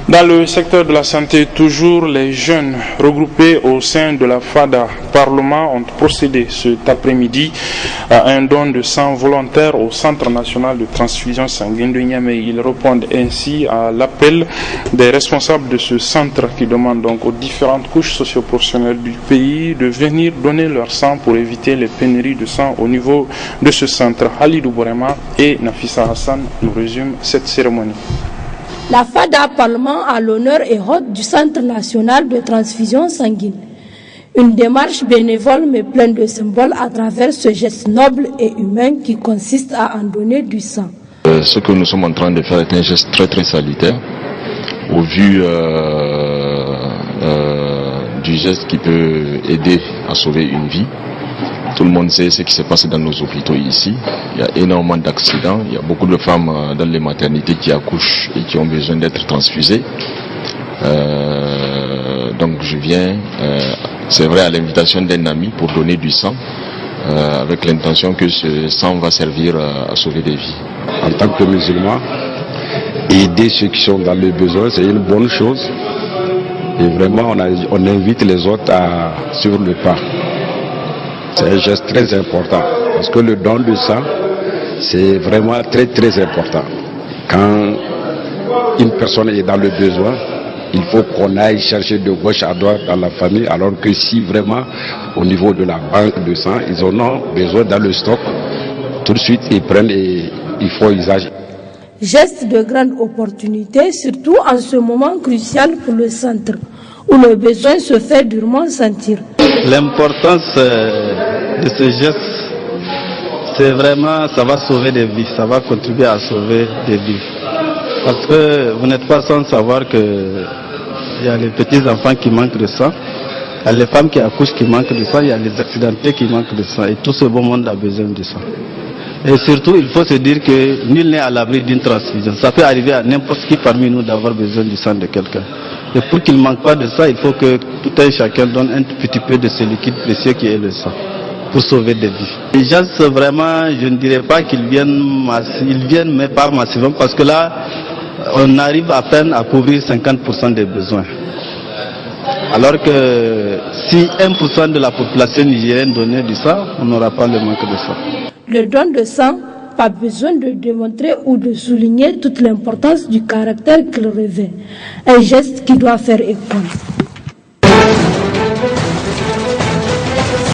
Dans le secteur de la santé, toujours les jeunes regroupés au sein de la FADA Parlement ont procédé cet après-midi à un don de sang volontaire au Centre national de transfusion sanguine de Niamey. Ils répondent ainsi à l'appel des responsables de ce centre qui demandent donc aux différentes couches socio-professionnelles du pays de venir donner leur sang pour éviter les pénuries de sang au niveau de ce centre. Halidou Bourema et Nafissa Hassan nous résument cette cérémonie. La FADA Parlement a l'honneur et hôte du Centre national de transfusion sanguine. Une démarche bénévole mais pleine de symboles à travers ce geste noble et humain qui consiste à en donner du sang. Ce que nous sommes en train de faire est un geste très très salutaire au vu du geste qui peut aider à sauver une vie. Tout le monde sait ce qui se passe dans nos hôpitaux ici. Il y a énormément d'accidents. Il y a beaucoup de femmes dans les maternités qui accouchent et qui ont besoin d'être transfusées. Donc je viens, c'est vrai, à l'invitation d'un ami pour donner du sang, avec l'intention que ce sang va servir à sauver des vies. En tant que musulman, aider ceux qui sont dans le besoin, c'est une bonne chose. Et vraiment, on invite les autres à suivre le pas. C'est un geste très important parce que le don de sang, c'est vraiment très très important. Quand une personne est dans le besoin, il faut qu'on aille chercher de gauche à droite dans la famille, alors que si vraiment au niveau de la banque de sang, ils en ont besoin dans le stock, tout de suite ils prennent et ils font usage. Geste de grande opportunité, surtout en ce moment crucial pour le centre, où le besoin se fait durement sentir. L'importance de ce geste, c'est vraiment, ça va sauver des vies, ça va contribuer à sauver des vies. Parce que vous n'êtes pas sans savoir que il y a les petits enfants qui manquent de sang, il y a les femmes qui accouchent qui manquent de sang, il y a les accidentés qui manquent de sang, et tout ce beau monde a besoin de sang. Et surtout, il faut se dire que nul n'est à l'abri d'une transfusion. Ça peut arriver à n'importe qui parmi nous d'avoir besoin du sang de quelqu'un. Et pour qu'il ne manque pas de ça, il faut que tout un chacun donne un petit peu de ce liquide précieux qui est le sang, pour sauver des vies. Les gens, vraiment, je ne dirais pas qu'ils viennent, mais pas massivement, parce que là, on arrive à peine à couvrir 50% des besoins. Alors que si 1% de la population nigérienne donnait du sang, on n'aura pas le manque de sang. Le don de sang, pas besoin de démontrer ou de souligner toute l'importance du caractère qu'il revêt. Un geste qui doit faire école.